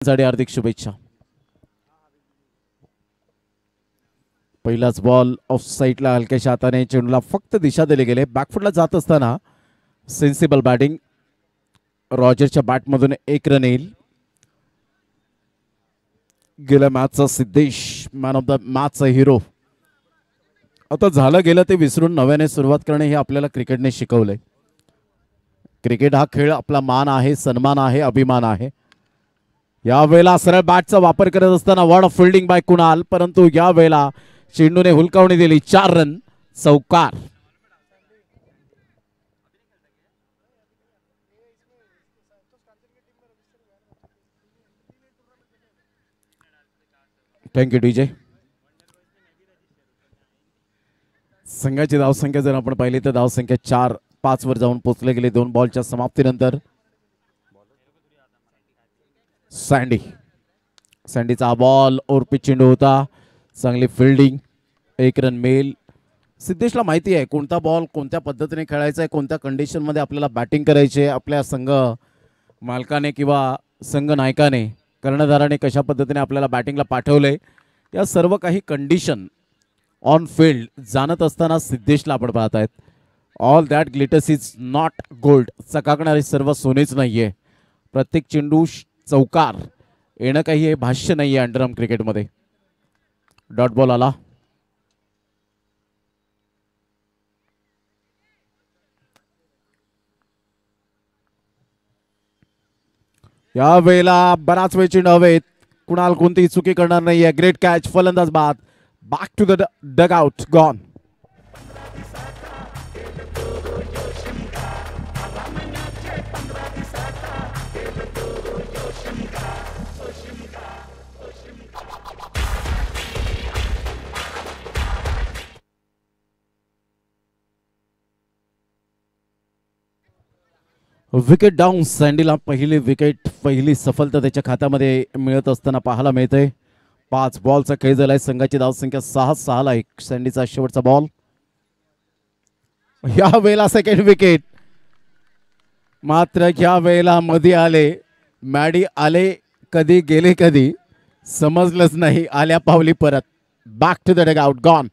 साठी हार्दिक शुभेच्छा. पहिलाच बॉल ऑफ साईडला हलक्याच्या हाताने चेंडूला फक्त दिशा दिली गेले. बॅकफुटला जात असताना सेन्सिबल बॅटिंग. रॉजरच्या बॅटमधून 1 रन येईल. गेल्या मॅचचा सिद्धेश मॅन ऑफ द मॅचचा हिरो. आता झालं गेलं ते विसरून नव्याने सुरुवात करणे हे आपल्याला क्रिकेटने शिकवलंय. क्रिकेट हा खेळ आपला मान आहे, सन्मान आहे, अभिमान आहे. यावेळेला सरळ बॅटचा वापर करत असताना ward off fielding by Kunal, परंतु यावेळेला चेंडूने हुलकावणी दिली. 4 रन, चौकार. Thank you DJ. संघाची धावसंख्या जर आपण पाहिली तर धावसंख्या 4-5 वर जाऊन पोहोचले गेले 2 बॉलच्या समाप्तीनंतर. सँडीचा बॉल ओरपी चेंडू होता. चांगली फिल्डिंग, 1 रन मिळेल. सिद्धेशला माहिती आहे कोणता बॉल कोणत्या पद्धतीने खेळायचा आहे, कोणत्या कंडिशनमध्ये आपल्याला बॅटिंग करायची आहे. आपल्या संघ मालकाने किंवा संघ नायकाने कर्णधाराने कशा पद्धतीने आपल्याला बॅटिंगला पाठवलंय, या सर्व काही कंडिशन ऑन फील्ड जाणत असताना सिद्धेशला आपण पाहत आहेत. All that glitters is not gold. चकाकणारे सर्व सोनेच नाहीये. प्रत्येक चेंडू चौकार येणं काही हे भाष्य नाहीये अंडरआर्म क्रिकेटमध्ये. डॉट बॉल आला. या वेळेला बराच वेळ चेंडू हवेत. कुणाल कोणतीही चुकी करणार नाहीये. ग्रेट कॅच, फलंदाज बाद. Back to the dugout, gone. Wicket down. सँडीला पहिली विकेट, पहिली सफलता त्याच्या खात्यामध्ये मिळत असताना पाहायला मिळते. 5 बॉलचा खेळ झालाय. संघाची धावसंख्या 6-6 1. सँडीचा शेवटचा बॉल. या वेळेला सेकंड विकेट. मात्र या वेळेला मध्ये आले मॅडी. आले कधी गेले कधी समजलंच नाही. आल्या पावली परत. Back to the dugout, gone.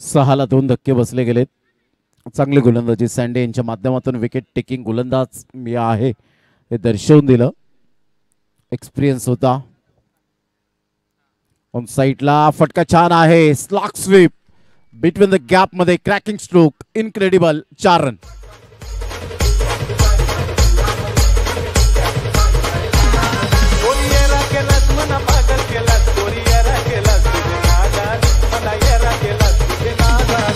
सहाला 2 धक्के बसले गेलेत. चांगली गोलंदाजी सँडी यांच्या माध्यमातून. विकेट टेकिंग गोलंदाज मी आहे हे दर्शवून दिलं. एक्सपिरियन्स होता. ऑन साईडला फटका छान आहे. Slog sweep between the gap मध्ये. Cracking stroke, incredible. 4 run.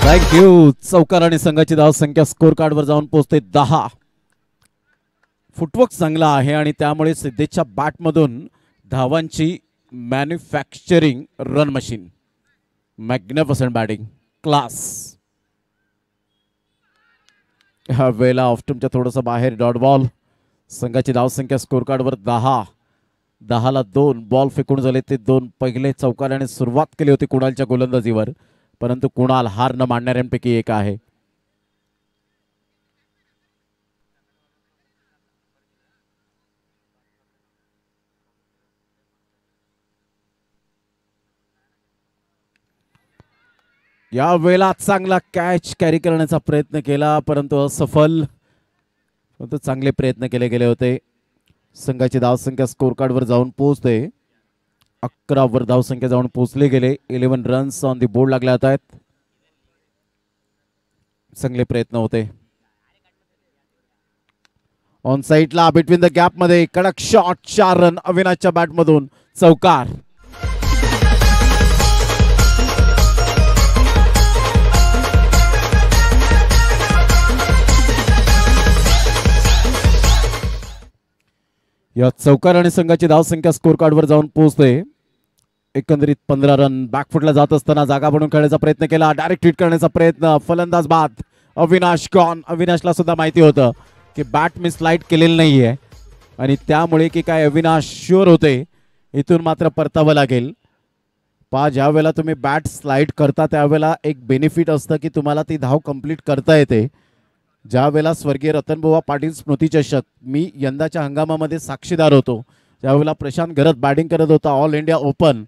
Thank you. चौकार आणि संघाची धावसंख्या स्कोर कार्डवर जाऊन पोहोचते 10. फुटवर्क चांगला आहे आणि त्यामुळे सिद्धेशच्या बॅटमधून धावांची manufacturing run machine. Magnificent batting, class. ह्या वेळेला ऑफस्टम्पच्या थोडंसं बाहेर. Dot ball. संघाची धावसंख्या स्कोर कार्डवर 10. 10ला 2 बॉल फेकून झाले ते 2. पहिले चौकाराने सुरुवात केली होती कुणालच्या गोलंदाजीवर, परंतु कुणाल हार न मानणाऱ्यांपैकी एक आहे. या वेळेला चांगला कॅच कॅरी करण्याचा प्रयत्न केला, परंतु असफल. परंतु चांगले प्रयत्न केले गेले होते. संघाची धावसंख्या स्कोर कार्डवर जाऊन पोहोचते 11 वर. धावसंख्या जाऊन पोहोचले गेले. 11 रन्स ऑन दी बोर्ड लागले आहेत. चांगले प्रयत्न होते. ऑन साईडला बिटवीन द गॅप मध्ये कडक शॉट. 4 रन. अविनाशच्या बॅटमधून चौकार. या चौकार आणि संघाची धावसंख्या स्कोर कार्डवर जाऊन पोहोचते. एकंदरीत 15 रन. बॅकफुटला जात असताना जागा बनवून खेळण्याचा प्रयत्न केला. डायरेक्ट हिट करण्याचा प्रयत्न. फलंदाज बाद. अविनाश गॉन. अविनाशला सुद्धा माहिती होतं की बॅट मी स्लाइड केलेली नाहीये आणि त्यामुळे की काय अविनाश शुअर होते इथून मात्र परतावं लागेल. ज्या वेळेला तुम्ही बॅट स्लाइड करता त्यावेळेला एक बेनिफिट असतं की तुम्हाला ती धाव कंप्लीट करता येते. ज्या वेळेला स्वर्गीय रतनबुवा पाटील स्मृती चषक मी यंदाच्या हंगामामध्ये साक्षीदार होतो, त्यावेळेला प्रशांत घरत बॅटिंग करत होता. ऑल इंडिया ओपन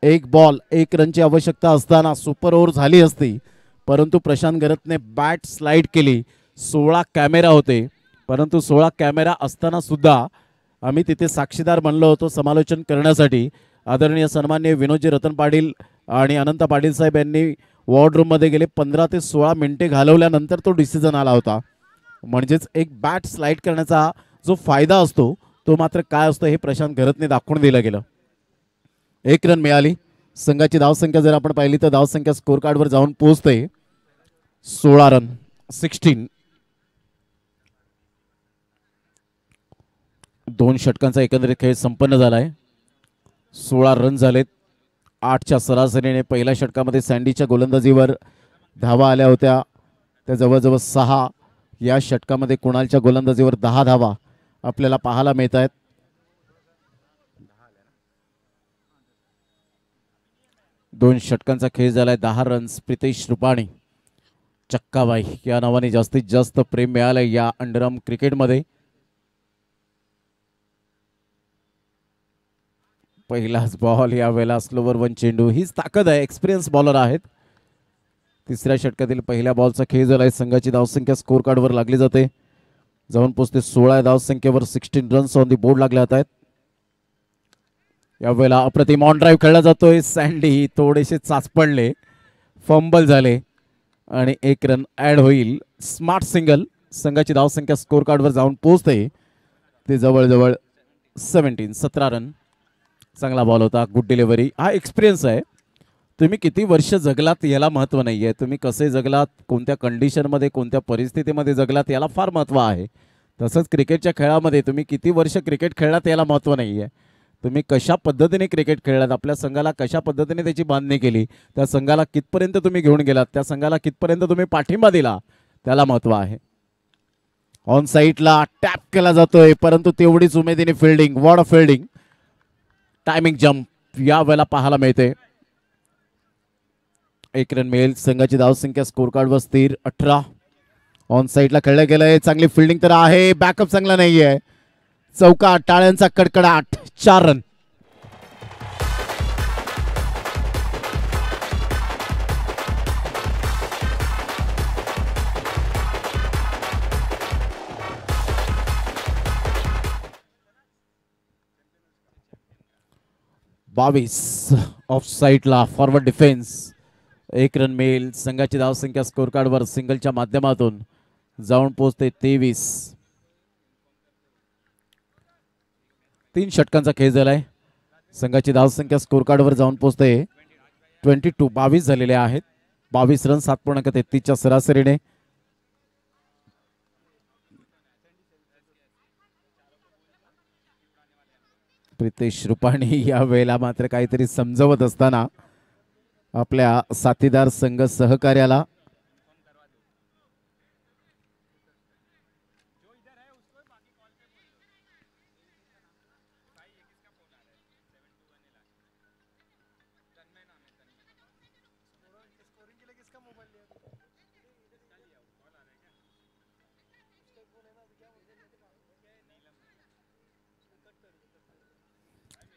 1 बॉल 1 रनची आवश्यकता असताना सुपर ओव्हर झाली असती, परंतु प्रशांत घरतने बॅट स्लाइड केली. 16 कॅमेरा होते, परंतु 16 कॅमेरा असताना सुद्धा आम्ही तिथे साक्षीदार बनलो होतो समालोचन करण्यासाठी. आदरणीय सन्माननीय विनोदजी रतन पाटील आणि अनंत पाटील साहेब यांनी वॉर्डरूममध्ये गेले 15 ते 16 मिनिटे घालवल्यानंतर तो डिसिजन आला होता. म्हणजेच एक बॅट स्लाइड करण्याचा जो फायदा असतो तो मात्र काय असतो हे प्रशांत घरतने दाखवून दिलं गेलं. 1 रन मिळाली. संघाची धावसंख्या जर आपण पाहिली तर धावसंख्या स्कोर कार्डवर जाऊन पोहोचते 16 रन 16. 2 षटकांचा एकंदरीत खेळ संपन्न झालाय. 16 रन झालेत. 8च्या सरासरीने पहिल्या षटकामध्ये सँडीच्या गोलंदाजीवर धावा आल्या होत्या, त्या जवळजवळ 6. या षटकामध्ये कुणालच्या गोलंदाजीवर 10 धावा आपल्याला पाहायला मिळत आहेत. दोन षटकांचा खेळ झालाय. 10 रन्स. प्रितेश रुपाणी चक्काबाई या नावाने जास्तीत जास्त प्रेम मिळालंय या अंडरआर्म क्रिकेटमध्ये. पहिलाच बॉल या वेळेला स्लोवर 1 चेंडू. हीच ताकद आहे, एक्सपिरियन्स बॉलर आहेत. तिसऱ्या षटकातील पहिल्या बॉलचा खेळ झालाय. संघाची धावसंख्या स्कोर कार्डवर लागली जाते, जाऊन पोचते 16 धावसंख्येवर. 16 रन्स ऑन दी बोर्ड लागले जात आहेत. यावेळेला अप्रतिम ऑन ड्राईव्ह खेळला जातोय. सँडी थोडेसे चाचपडले, फंबल झाले आणि 1 रन ऍड होईल. Smart single. संघाची धावसंख्या स्कोर कार्डवर जाऊन पोहोचते ते जवळजवळ 17 रन. चांगला बॉल होता. Good delivery. हा एक्सपिरियन्स आहे. तुम्ही किती वर्ष जगलात याला महत्त्व नाही आहे, तुम्ही कसे जगलात, कोणत्या कंडिशनमध्ये कोणत्या परिस्थितीमध्ये जगलात याला फार महत्त्व आहे. तसंच क्रिकेटच्या खेळामध्ये तुम्ही किती वर्ष क्रिकेट खेळलात याला महत्त्व नाही आहे, तुम्ही कशा पद्धतीने क्रिकेट खेळलात, आपल्या संघाला कशा पद्धतीने त्याची बांधणी केली, त्या संघाला कितपर्यंत तुम्ही घेऊन गेलात, त्या संघाला कितपर्यंत तुम्ही पाठिंबा दिला त्याला महत्त्व आहे. ऑन साईडला टॅप केला जातोय, परंतु तेवढीच उमेदीने fielding. What a fielding. Timing jump या वेळेला पाहायला मिळते. 1 रन मिळेल. संघाची धावसंख्या स्कोर कार्डवर स्थिर 18. ऑन साईडला खेळलं गेलंय. चांगली फिल्डिंग तर आहे, बॅकअप चांगला नाहीये. चौका टाळ्यांचा कडकडाट. 4 रन. बावीस ऑफ साईडला फॉरवर्ड डिफेन्स. 1 रन मिळेल. संघाची धावसंख्या स्कोर कार्डवर सिंगलच्या माध्यमातून जाऊन पोहोचते 23. 3 षटकांचा खेळ झालाय. संघाची धावसंख्या स्कोर कार्डवर जाऊन पोहोचते 22. 22 झालेले आहेत. 22 रन 7.33च्या सरासरीने. प्रितेश रुपाणी या वेळेला मात्र काहीतरी समजवत असताना आपल्या साथीदार संघ सहकार्याला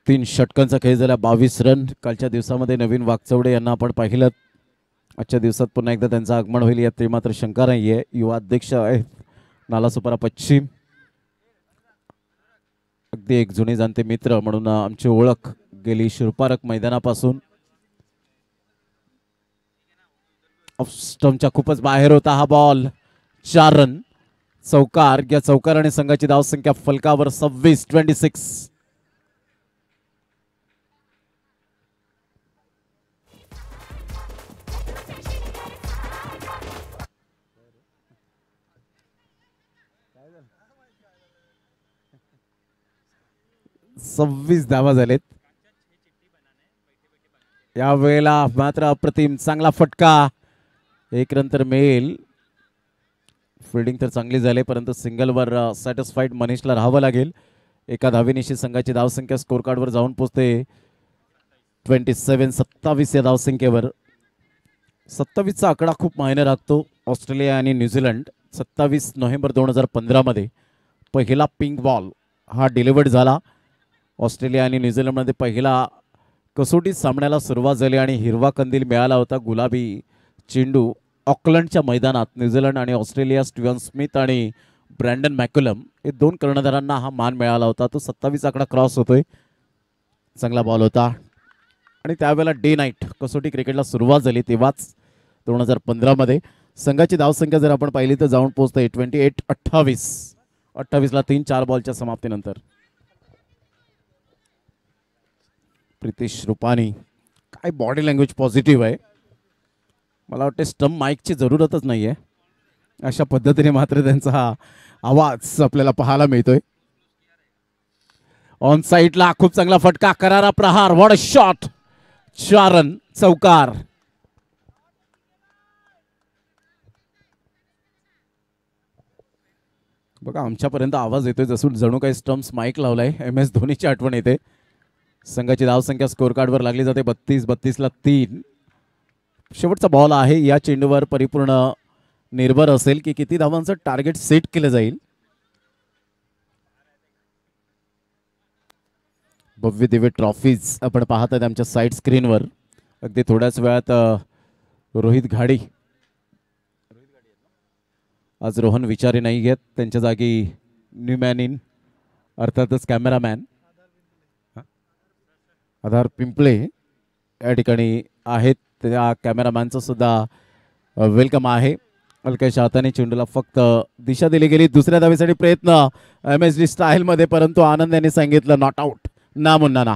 तीन षटकांचा खेळ झाला. 22 रन. कालच्या दिवसामध्ये नवीन वागचौडे यांना आपण पाहिलं, आजच्या दिवसात पुन्हा एकदा त्यांचं आगमन होईल यात मात्र शंका नाही आहे. युवा अध्यक्ष आहेत नालासोपारा पश्चिम, अगदी एक जुने जाणते मित्र म्हणून आमची ओळख गेली शिरपारक मैदानापासून. ऑफ स्टंपच्या खूपच बाहेर होता हा बॉल. 4 रन. चौकार. या चौकाराने संघाची धावसंख्या फलकावर 26. 26 धावा झालेत. यावेळेला मात्र अप्रतिम चांगला फटका. एक रन तर मिळेल. फिल्डिंग तर चांगली झाली परंतु सिंगलवर सॅटिस्फाईड मनीषला राहावं लागेल. एका धावेनिशी संघाची धावसंख्या स्कोर कार्डवर जाऊन पोहोचते 27 या धावसंख्येवर. 27चा आकडा खूप मायने राखतो. ऑस्ट्रेलिया आणि न्यूझीलंड 27 नोव्हेंबर 2015 मध्ये पहिला पिंक बॉल हा डिलिव्हर्ड झाला. ऑस्ट्रेलिया आणि न्यूझीलंडमध्ये पहिला कसोटी सामन्याला सुरुवात झाली आणि हिरवा कंदील मिळाला होता. गुलाबी चेंडू ऑकलंडच्या मैदानात न्यूझीलंड आणि ऑस्ट्रेलिया स्टीव्हन स्मिथ आणि ब्रँडन मॅक्युलम हे दोन कर्णधारांना हा मान मिळाला होता. तो 27 आकडा क्रॉस होतोय. चांगला बॉल होता आणि त्यावेळेला डे नाईट कसोटी क्रिकेटला सुरुवात झाली तेव्हाच 2015 मध्ये. संघाची धावसंख्या जर आपण पाहिली तर जाऊन पोहोचते 28. 28ला 3-4 बॉलच्या समाप्तीनंतर. प्रितेश रुपानी काय बॉडी लँग्वेज पॉझिटिव्ह आहे. मला वाटते स्टंप माईकची जरूरतच नाही आहे. अशा पद्धतीने मात्र त्यांचा हा आवाज आपल्याला पाहायला मिळतोय. ऑन साईडला खूप चांगला फटका. करारा प्रहार. What a shot. 4 रन चौकार. बघा आमच्यापर्यंत आवाज येतोय जसून जणू काही स्टंप्स माईक लावलाय. MS धोनीची आठवण येते. संघाची धावसंख्या स्कोर कार्डवर लागली जाते 32ला 3. शेवटचा बॉल आहे. या चेंडूवर परिपूर्ण निर्भर असेल की किती धावांचं टार्गेट सेट केलं जाईल. भव्य दिव्य ट्रॉफीज आपण पाहत आहेत आमच्या साईड स्क्रीनवर. अगदी थोड्याच वेळात रोहित घाडी, आज रोहन विचारे नाही घेत, त्यांच्या जागी न्यू मॅन इन अर्थातच कॅमेरामॅन आधार पिंपळे या ठिकाणी आहेत. त्या कॅमेरामॅनचं सुद्धा वेलकम आहे. हलक्याच्या हाताने चेंडूला फक्त दिशा दिली गेली. दुसऱ्या धावेसाठी प्रयत्न MSD स्टाईलमध्ये परंतु आनंद यांनी सांगितलं नॉट आउट. ना मुन्ना ना.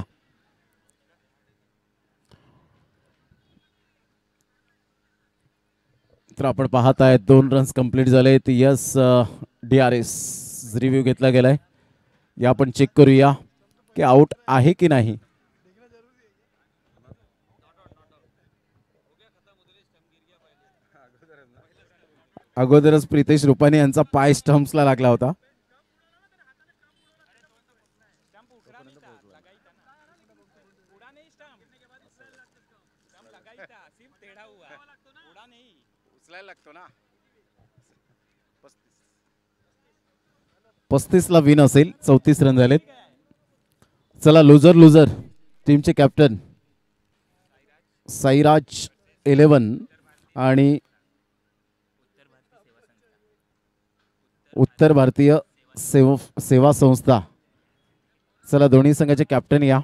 तर आपण पाहत आहेत 2 रन्स कंप्लीट झाले. यस DRS रिव्ह्यू घेतला गेलाय. या आपण चेक करूया की आउट आहे की नाही. अगोदरच प्रितेश रुपानी यांचा पाय स्टम्प्सला लागला होता. लागतो ना. 35ला विन असेल. 34 रन झालेत. चला लुझर टीमचे कॅप्टन साईराज 11 आणि उत्तर भारतीय सेवा संस्था. चला दोन्ही संघाचे कॅप्टन या.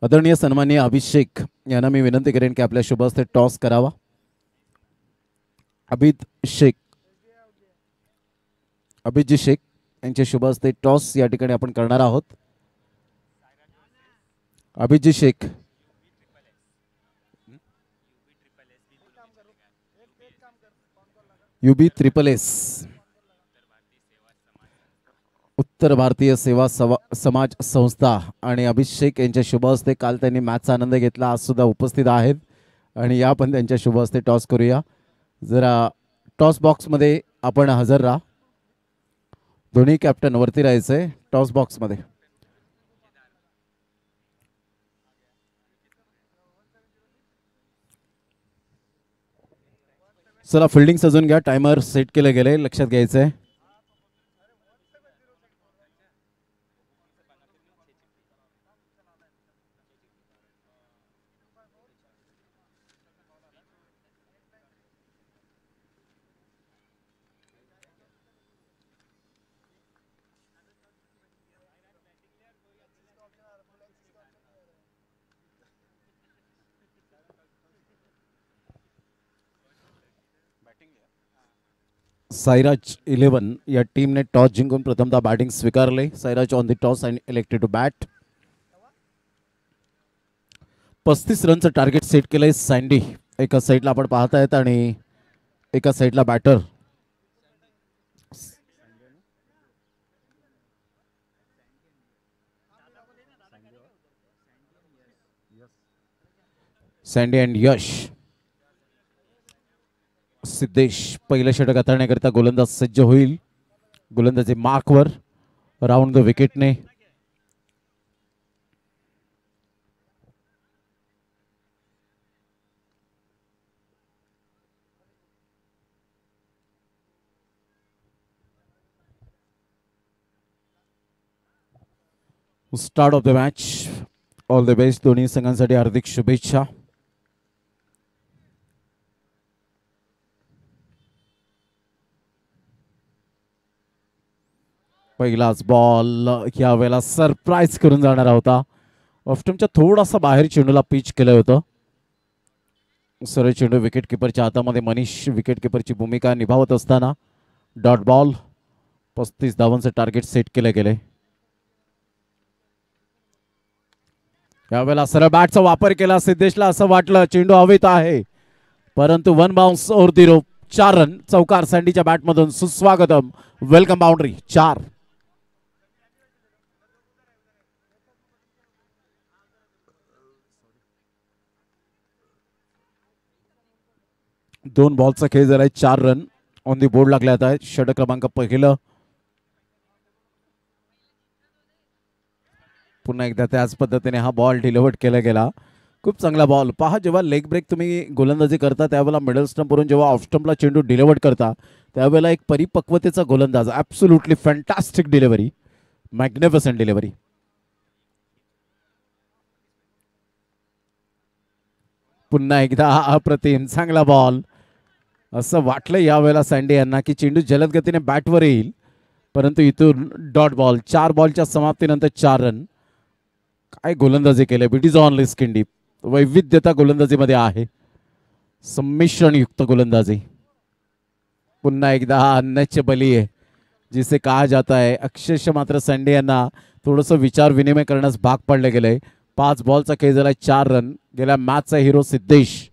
आदरणीय सन्माननीय अभिषेक यांना मी विनंती करेन की आपल्या शुभ हस्ते टॉस करावा. अभिजी शेख यांच्या शुभ हस्ते टॉस या ठिकाणी आपण करणार आहोत. अभिजी शेख UB-SSS उत्तर भारतीय सेवा समाज संस्था आणि अभिषेक यांच्या शुभ हस्ते काल त्यांनी मॅचचा आनंद घेतला. आज सुद्धा उपस्थित आहेत आणि या पण त्यांच्या शुभ हस्ते टॉस करूया. जरा टॉस बॉक्समध्ये आपण हजर राहा. दोन्ही कॅप्टन वरती राहायचंय टॉस बॉक्समध्ये. चला फिल्डिंग सजून घ्या. टायमर सेट केलं गेलंय. लक्षात घ्यायचंय. साईराज 11 या टीमने टॉस जिंकून प्रथमतः बॅटिंग स्वीकारले. Sairaj on the toss and elected to bat. 35 रनचं टार्गेट सेट केलंय सँडी. एका साईडला आपण पाहत आहेत आणि एका साईडला batter. Sandy and Yash. Siddhesh पहिलं षटक हाताळण्याकरिता गोलंदाज सज्ज होईल. गोलंदाजी मार्कवर राऊंड द विकेटने. Start of the match. All the best. दोन्ही संघांसाठी हार्दिक शुभेच्छा. पहिलाच बॉल यावेळेला सरप्राईज करून जाणारा होता. ऑफ्टमच्या थोडासा बाहेर चेंडूला पिच केलं होतं. सरळ चेंडू विकेट किपरच्या हातामध्ये. मनीष विकेट किपरची भूमिका निभावत असताना डॉट बॉल. 35 धावांचं टार्गेट सेट केलं गेले. यावेळेला सरळ बॅटचा वापर केला. सिद्धेशला असं वाटलं चेंडू हवेत आहे, परंतु one bounce over the rope. 4 run. चौकार सँडीच्या बॅटमधून. सुस्वागतम. Welcome boundary. 4. दोन बॉलचा खेळ झालाय. 4 रन ऑन दी बोर्ड लागले आहेत. षटक क्रमांक पहिलं. पुन्हा एकदा त्याच पद्धतीने हा बॉल डिलिव्हर्ड केला गेला. खूप चांगला बॉल. पहा, जेव्हा लेग ब्रेक तुम्ही गोलंदाजी करता त्यावेळेला मिडल स्टंपवरून जेव्हा ऑफ स्टंपला चेंडू डिलिव्हर्ड करता त्यावेळेला एक परिपक्वतेचा गोलंदाज. Absolutely fantastic delivery. Magnificent delivery. पुन्हा एकदा अप्रतिम चांगला बॉल. असं वाटलं यावेळेला सँडी यांना की चेंडू जलद गतीने बॅटवर येईल, परंतु इथून डॉट बॉल. 4 बॉलच्या समाप्तीनंतर 4 रन. काय गोलंदाजी केले. बिटीज ऑन लिस्किंडी. वैविध्यता गोलंदाजीमध्ये आहे. संमिश्रणयुक्त गोलंदाजी. पुन्हा एकदा हा अन्नचे बली आहे जिसे कहा जाता है. अक्षरशः मात्र सँडी यांना थोडंसं विचार विनिमय करण्यास भाग पडले गेले. 5 बॉलचा खेळ झाला. 4 रन. गेल्या मॅचचा हिरो सिद्धेश.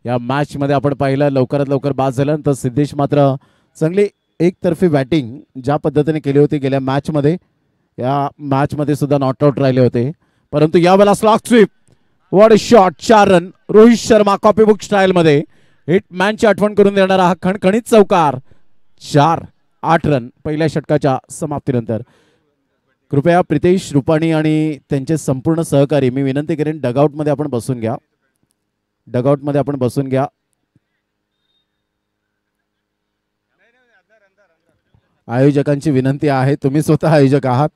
या मॅचमध्ये आपण पाहिलं लवकरात लवकर बाद झाल्यानंतर सिद्धेश मात्र चांगली एकतर्फी बॅटिंग ज्या पद्धतीने केली होती गेल्या मॅचमध्ये, या मॅचमध्ये सुद्धा नॉट आउट राहिले होते, परंतु यावेळेला slog sweep. What a shot. 4 run. Rohit Sharma copybook स्टाईलमध्ये हिटमॅनची आठवण करून देणारा हा खणखणीत चौकार. 4. 8 रन पहिल्या षटकाच्या समाप्तीनंतर. कृपया प्रितेश, रुपाणी आणि त्यांचे संपूर्ण सहकारी मी विनंती करेन डगआउटमध्ये आपण बसून घ्या. डगआउटमध्ये आपण बसून घ्या. आयोजकांची विनंती आहे, तुम्ही स्वतः आयोजक आहात,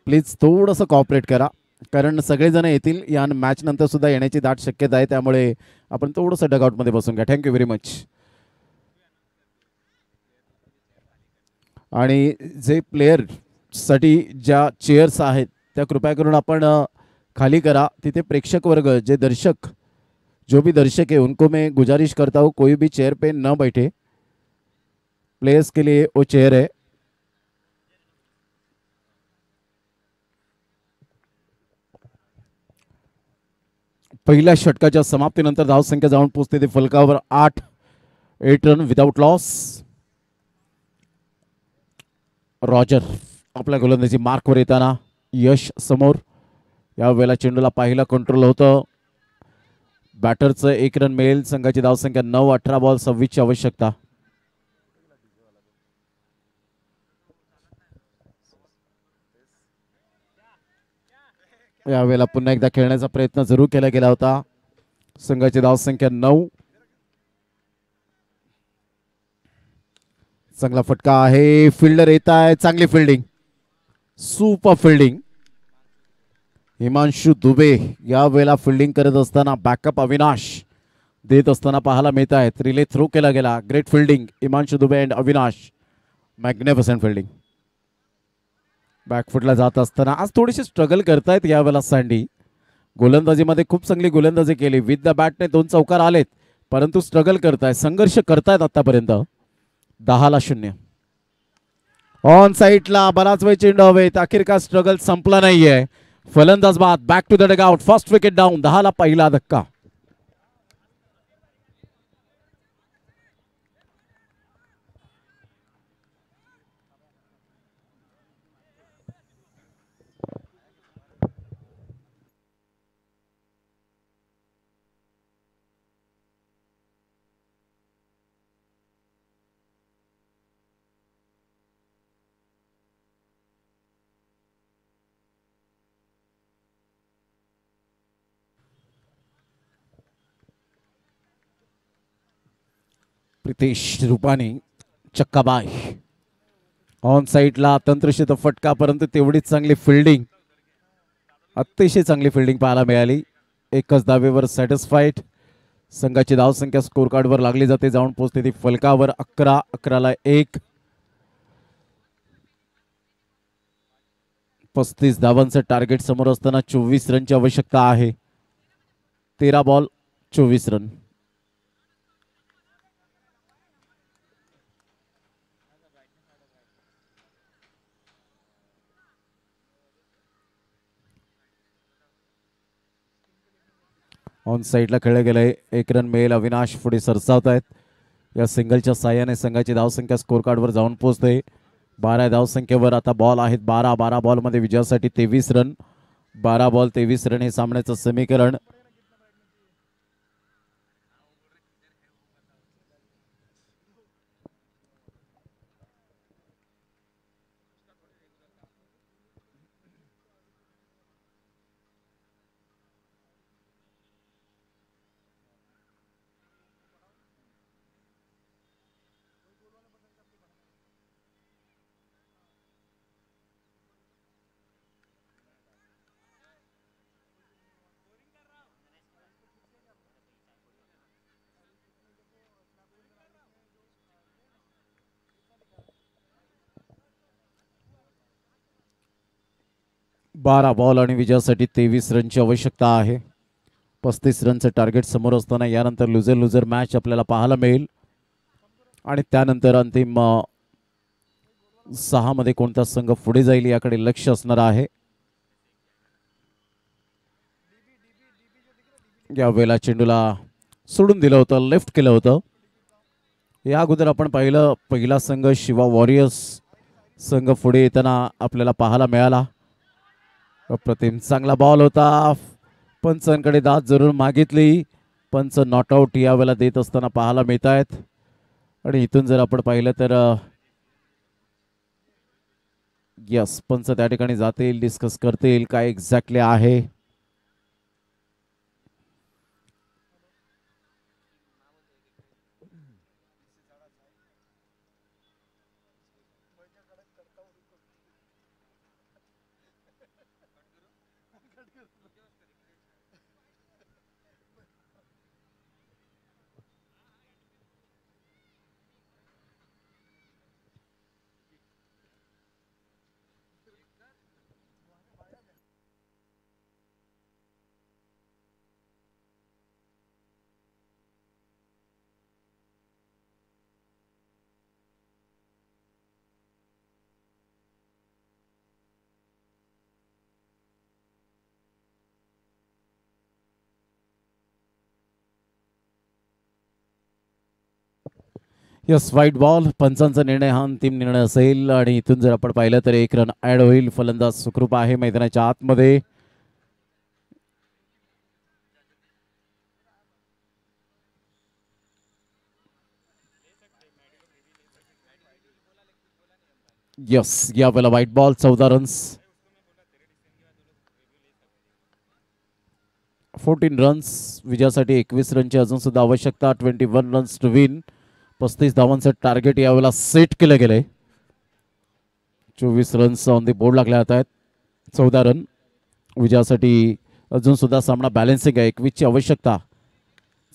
प्लीज थोडंसं कॉपरेट करा, कारण सगळेजण येतील या मॅच नंतर सुद्धा येण्याची दाट शक्यता आहे, त्यामुळे आपण थोडंसं डगआउटमध्ये बसून घ्या. Thank you very much. आणि जे प्लेयर साठी ज्या चेअर्स आहेत त्या कृपया करून आपण खाली करा. तिथे प्रेक्षक वर्ग जे दर्शक जो भी दर्शक है उनको मैं गुजारिश करता हूँ कोई भी चेयर पे न बैठे. प्लेयर्स के लिए वो चेयर है. पहिल्या षटकाच्या समाप्तीनंतर धावसंख्या जाऊन पोहोचते ते फलकावर 8 रन विदाउट लॉस. रॉजर आपल्या गोलंदाजी मार्कवर येताना यश समोर. यावेळेला चेंडूला पाहिला कंट्रोल होतं. बॅटरचं 1 रन मिळेल. संघाची धावसंख्या 9. 18 बॉल 26 ची आवश्यकता. यावेळेला पुन्हा एकदा खेळण्याचा प्रयत्न जरूर केला गेला होता. संघाची धावसंख्या 9. चांगला फटका आहे. फिल्डर येत आहे. चांगली fielding. Super fielding. Himanshu Dubey यावेळेला फिल्डिंग करत असताना बॅकअप अविनाश देत असताना पाहायला मिळत आहेत. रिले थ्रो केला गेला. Great fielding Himanshu Dubey and Avinash. Magnificent fielding. बॅकफुटला जात असताना आज थोडीशी स्ट्रगल करतायत यावेळेला सँडी. गोलंदाजीमध्ये खूप चांगली गोलंदाजी केली. विथ द बॅटने 2 चौकार आलेत, परंतु स्ट्रगल करतायत, संघर्ष करतायत आतापर्यंत. 10-0. ऑन साईडला बराच वेळ चेंडू हवेत. अखेरकार स्ट्रगल संपला नाहीये. फलंदाज बाद. Back to the dugout. First wicket down. 10ला पहिला धक्का. प्रितेश रुपानी चक्काबाय. ऑन साईडला तंत्रशुद्ध फटका, परंतु तेवढीच चांगली फिल्डिंग, अतिशय चांगली फिल्डिंग पाहायला मिळाली. एकच धावेवर सॅटिस्फाईड. संघाची धावसंख्या स्कोर कार्डवर लागली जाते. जाऊन पोहोचते ती फलकावर. 11-11ला 1. 35 धावांचं टार्गेट समोर असताना 24 रनची आवश्यकता आहे. 13 बॉल 24 रन. ऑन साईडला खेळले गेले. 1 रन मिळेल. अविनाश पुढे सरसावत आहेत. या सिंगलच्या साह्याने संघाची धावसंख्या स्कोर कार्डवर जाऊन पोहोचते. 12 धावसंख्येवर आता बॉल आहेत. 12 बॉलमध्ये विजयासाठी 23 रन. 12 बॉल 23 रन हे सामन्याचं समीकरण. बारा बॉल आणि विजयासाठी 23 रनची आवश्यकता आहे. 35 रनचं टार्गेट समोर असताना यानंतर लुझर मॅच आपल्याला पाहायला मिळेल. आणि त्यानंतर अंतिम 6 मध्ये कोणता संघ पुढे जाईल याकडे लक्ष असणार आहे. यावेळेला चेंडूला सोडून दिलं होतं, लेफ्ट केलं होतं. या अगोदर आपण पाहिलं पहिला संघ शिवा वॉरियर्स संघ पुढे येताना आपल्याला पाहायला मिळाला. अप्रतिम चांगला बॉल होता. पंचांकडे दाद जरूर मागितली. पंच नॉटआउट यावेळेला देत असताना पाहायला मिळत आहेत. आणि इथून जर आपण पाहिलं तर यस, पंच त्या ठिकाणी जातील, डिस्कस करतील काय एक्झॅक्टली आहे. यस, वाईट बॉल. पंचांचा निर्णय हा अंतिम निर्णय असेल. आणि इथून जर आपण पाहिलं तर 1 रन ऍड होईल. फलंदाज सुखरूप आहे मैदानाच्या आतमध्ये. यस, यावेळेला वाईट बॉल. 14 रन्स. 14 रन्स. विजयासाठी 21 रनची अजून सुद्धा आवश्यकता. 21 रन्स टू विन. 35 धावांचं टार्गेट यावेळेला सेट केलं गेलंय. 24 रन्स ऑन दी बोर्ड लागले आहेत. 14 रन. विजयासाठी अजून सुद्धा सामना बॅलन्सिंग आहे. 21 ची आवश्यकता.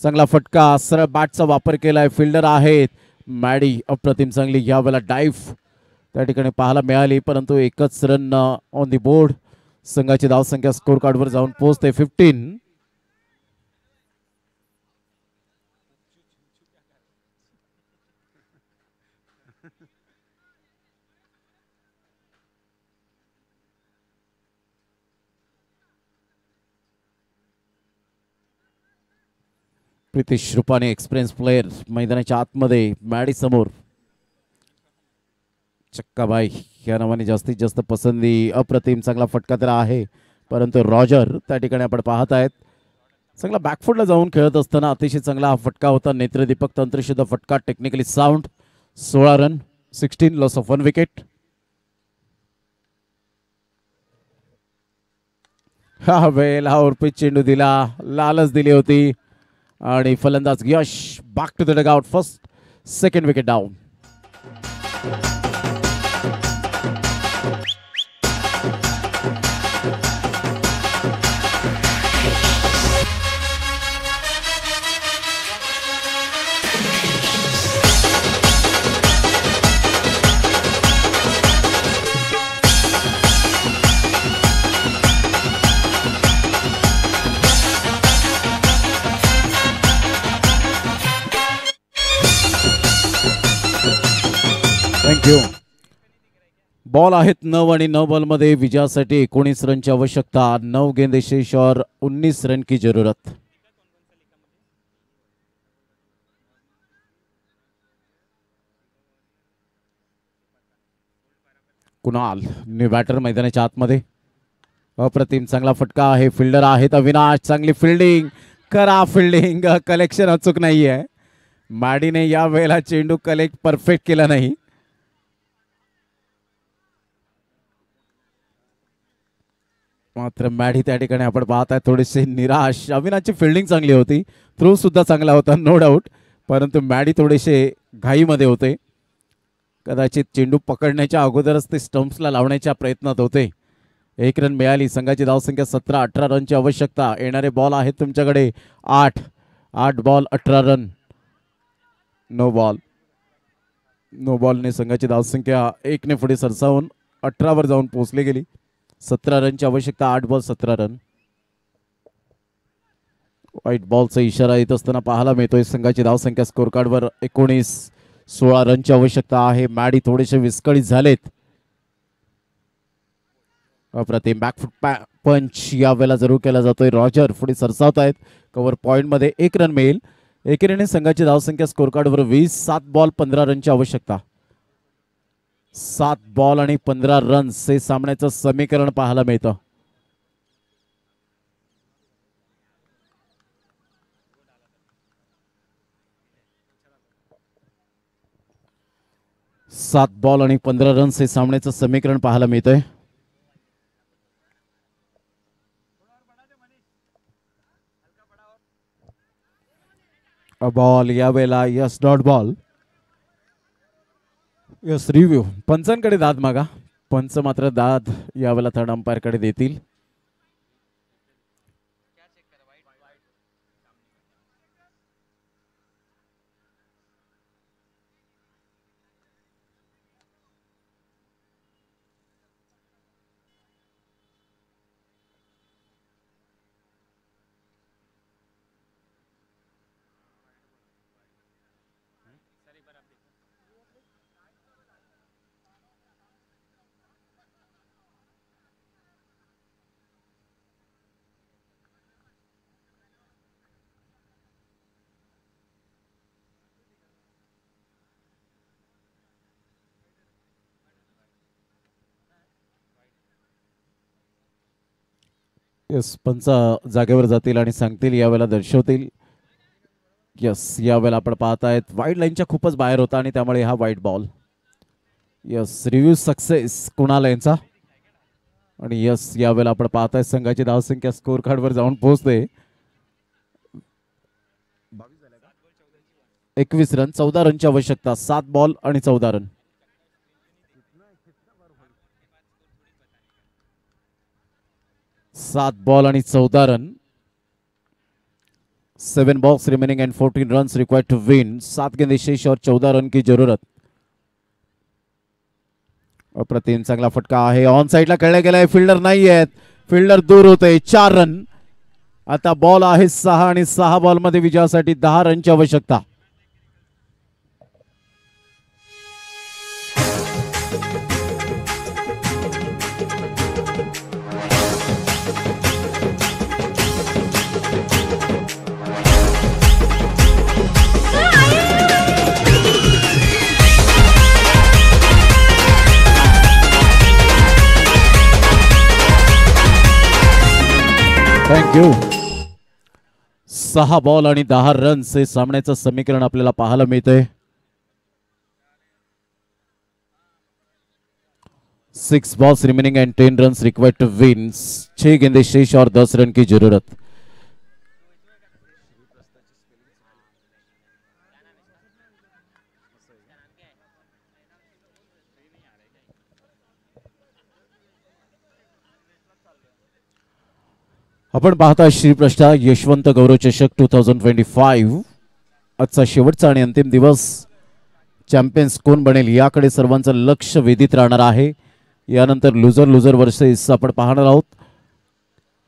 चांगला फटका. सरळ बॅटचा वापर केलाय. फिल्डर आहेत मॅडी. अप्रतिम चांगली यावेळेला डाईव्ह त्या ठिकाणी पाहायला मिळाली. परंतु एकच रन ऑन दी बोर्ड. संघाची धावसंख्या स्कोर कार्डवर जाऊन पोहोचते 15. प्रितेश रुपाने एक्सपिरियन्स प्लेयर मैदानाच्या आतमध्ये मॅडी समोर. चक्काबाई या नावाने जास्तीत जास्त पसंती. अप्रतिम चांगला फटका तर आहे, परंतु रॉजर त्या ठिकाणी आपण पाहत आहेत चांगला बॅकफुटला जाऊन खेळत असताना अतिशय चांगला हा फटका होता. नेत्रदीपक तंत्रशुद्ध फटका, technically sound. 16 run, 16 loss of 1 wicket. हा वेळेला उर्पित चेंडू दिला, लालच दिली होती आणि फलंदाज Yash back to the dugout. First second wicket down. Thank you. Ball आहेत 9 आणि 9 बॉलमध्ये विजयासाठी 19 रनची आवश्यकता. 9 गेंदे शेष और 19 रन की जरूरत. कुणाल न्यू बॅटर मैदानाच्या आतमध्ये. अप्रतिम चांगला फटका आहे. फिल्डर आहेत अविनाश. चांगली फिल्डिंग करा. फिल्डिंग कलेक्शन अचूक नाही आहे. मॅडीने या वेळेला चेंडू कलेक्ट परफेक्ट केला नाही. मात्र मॅडी त्या ठिकाणी आपण पाहताय थोडेसे निराश. अविनाशची फिल्डिंग चांगली होती, थ्रो सुद्धा चांगला होता नो डाऊट, परंतु मॅडी थोडेसे घाईमध्ये होते. कदाचित चेंडू पकडण्याच्या अगोदरच ते स्टंप्सला लावण्याच्या प्रयत्नात होते. 1 रन मिळाली. संघाची धावसंख्या 17-18 रनची आवश्यकता. येणारे बॉल आहेत तुमच्याकडे 8 बॉल 18 रन. नो बॉलने संघाची धावसंख्या 1 ने पुढे सरसावून 18 वर जाऊन पोहोचली गेली. 17 रनची आवश्यकता. 8 बॉल 17 रन. व्हाईट बॉलचा इशारा येत असताना पाहायला मिळतोय. संघाची धावसंख्या स्कोर कार्डवर 19-16 रनची आवश्यकता आहे. मॅडी थोडेसे विस्कळीत झालेत. अप्रतिम बॅकफुट पंच या वेळेला जरूर केला जातोय. रॉजर पुढे सरसावत आहेत. कव्हर पॉइंट मध्ये 1 रन मिळेल. एकेरीने संघाची धावसंख्या स्कोर कार्डवर 20. 7 बॉल 15 रनची आवश्यकता. 7 बॉल आणि 15 रन्स हे सामन्याचं समीकरण पाहायला मिळतं. सात बॉल आणि 15 रन्स हे सामन्याचं समीकरण पाहायला मिळतंय. बॉल या वेळेला yes dot ball. Yes review. पंचांकडे दाद मागा. पंच मात्र दाद यावेळेला थर्ड अंपायर कडे देतील. यस पंच जागेवर जातील आणि सांगतील यावेळेला दर्शवतील. यस यावेळेला आपण पाहतायत वाईड लाईनच्या खूपच बाहेर होता आणि त्यामुळे हा wide ball. Yes review success Kunal यांचा. आणि यस यावेळेला आपण पाहताय संघाची धावसंख्या स्कोर कार्डवर जाऊन पोहोचते. 21 रन 14 रनची आवश्यकता. 7 बॉल आणि 14 रन. सात बॉल आणि 14 run. 7 balls remaining and 14 runs required to win. 7 गेंदे शेष और 14 रन की जरूरत. अप्रतिम चांगला फटका आहे. ऑन साइडला खेळला गेलाय. फिल्डर नाही आहेत. फिल्डर दूर होते. 4 रन. आता बॉल आहे 6 आणि 6 बॉल मध्ये विजयासाठी 10 रनची आवश्यकता. थँक्यू. 6 बॉल आणि 10 रन्स हे सामन्याचं समीकरण आपल्याला पाहायला मिळतंय. 6 balls remaining and 10 runs required to win. 6 गेंदें शेष और 10 रन की जरूरत. आपण पाहता श्रीप्रष्ठा यशवंत गौरव चषक 2025. आजचा शेवटचा आणि अंतिम दिवस. चॅम्पियन्स कोण बनेल याकडे सर्वांचं लक्ष वेधित राहणार आहे. यानंतर लुझर वर्सेस आपण पाहणार आहोत.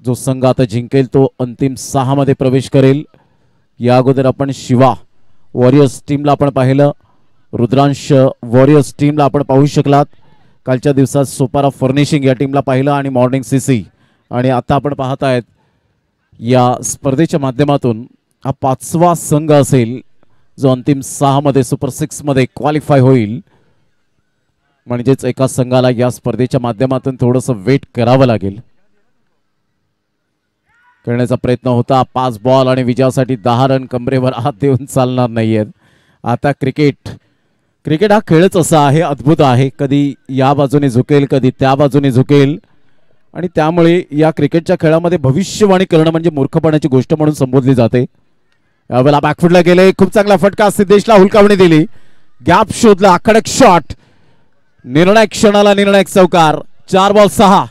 जो संघ आता जिंकेल तो अंतिम 6 मध्ये प्रवेश करेल. या अगोदर आपण शिवा वॉरियर्स टीमला आपण पाहिलं. रुद्रांश वॉरियर्स टीमला आपण पाहू शकलात. कालच्या दिवसात सोपारा फर्निशिंग या टीमला पाहिलं आणि मॉर्निंग सीसी. आणि आता आपण पाहत आहेत या स्पर्धेच्या माध्यमातून हा 5वा संघ असेल जो अंतिम 6 मध्ये सुपर 6 मध्ये क्वालिफाय होईल. म्हणजेच एका संघाला या स्पर्धेच्या माध्यमातून थोडंसं वेट करावं लागेल. करण्याचा प्रयत्न होता. 5 बॉल आणि विजयासाठी 10 रन. कमरेवर हात देऊन चालणार नाहीयेत. आता क्रिकेट हा खेळच असा आहे, अद्भुत आहे. कधी या बाजूने झुकेल, कधी त्या बाजूने झुकेल. आणि त्यामुळे या क्रिकेटच्या खेळामध्ये भविष्यवाणी करणं म्हणजे मूर्खपणाची गोष्ट म्हणून संबोधली जाते. यावेळेला बॅकफुटला गेले. खूप चांगला फटका. सिद्धेशला हुलकावणी दिली. गॅप शोधला. कडक शॉट. निर्णायक क्षणाला निर्णायक चौकार. 4 बॉल 6.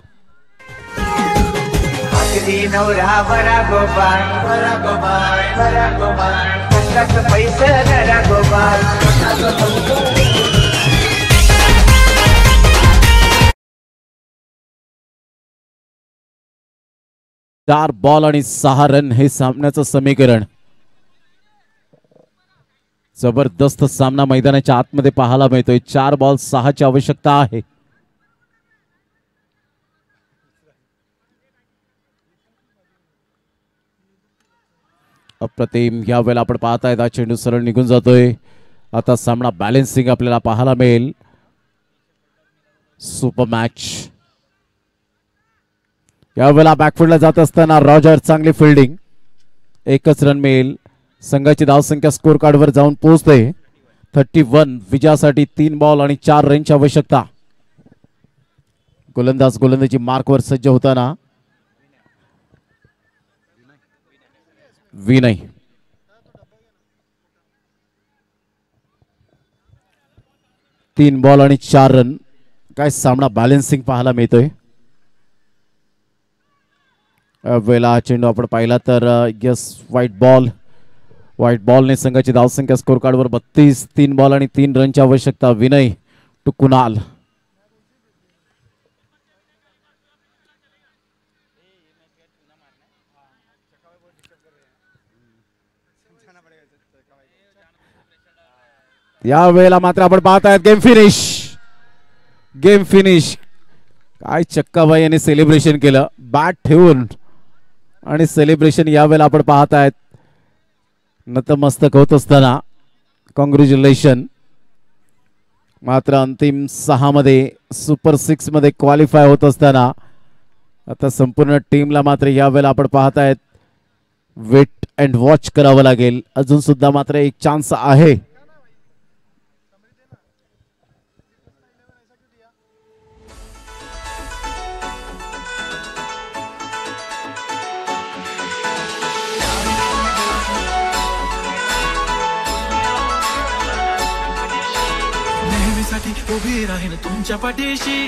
चार बॉल आणि 6 रन हे सामन्याचं समीकरण. जबरदस्त सामना मैदानाच्या आतमध्ये पाहायला मिळतोय. 4 बॉल 6 ची आवश्यकता आहे. अप्रतिम. यावेळेला आपण पाहताय हा चेंडू सरळ निघून जातोय. आता सामना बॅलन्सिंग आपल्याला पाहायला मिळेल. Super match. यावेळेला बॅकफुटला जात असताना रॉजर चांगली फिल्डिंग. 1च रन मिळेल. संघाची धावसंख्या स्कोर कार्डवर जाऊन पोहोचते 31. विजयासाठी 3 बॉल आणि 4 रनची आवश्यकता. गोलंदाजी मार्कवर सज्ज होताना विनय. तीन बॉल आणि 4 रन. काय सामना बॅलन्सिंग पाहायला मिळतोय. वेळेला चेंडू आपण पाहिला तर यस व्हाईट बॉलने संघाची धावसंख्या स्कोर कार्डवर 32. 3 बॉल आणि 3 रनची आवश्यकता. विनय टू कुणाल. या वेळेला मात्र आपण पाहतायत गेम फिनिश. काय चक्काबाई यांनी सेलिब्रेशन केलं बॅट ठेवून. आणि सेलिब्रेशन यावेळेला आपण पाहतायत नतमस्तक होत असताना. कॉंग्रॅच्युलेशन. मात्र अंतिम 6 मध्ये सुपर 6 मध्ये क्वालिफाय होत असताना आता संपूर्ण टीमला मात्र यावेळेला आपण पाहतायत वेट अँड वॉच करावं लागेल. अजून सुद्धा मात्र एक चान्स आहे. उभी राहीन तुमच्या पाठीशी.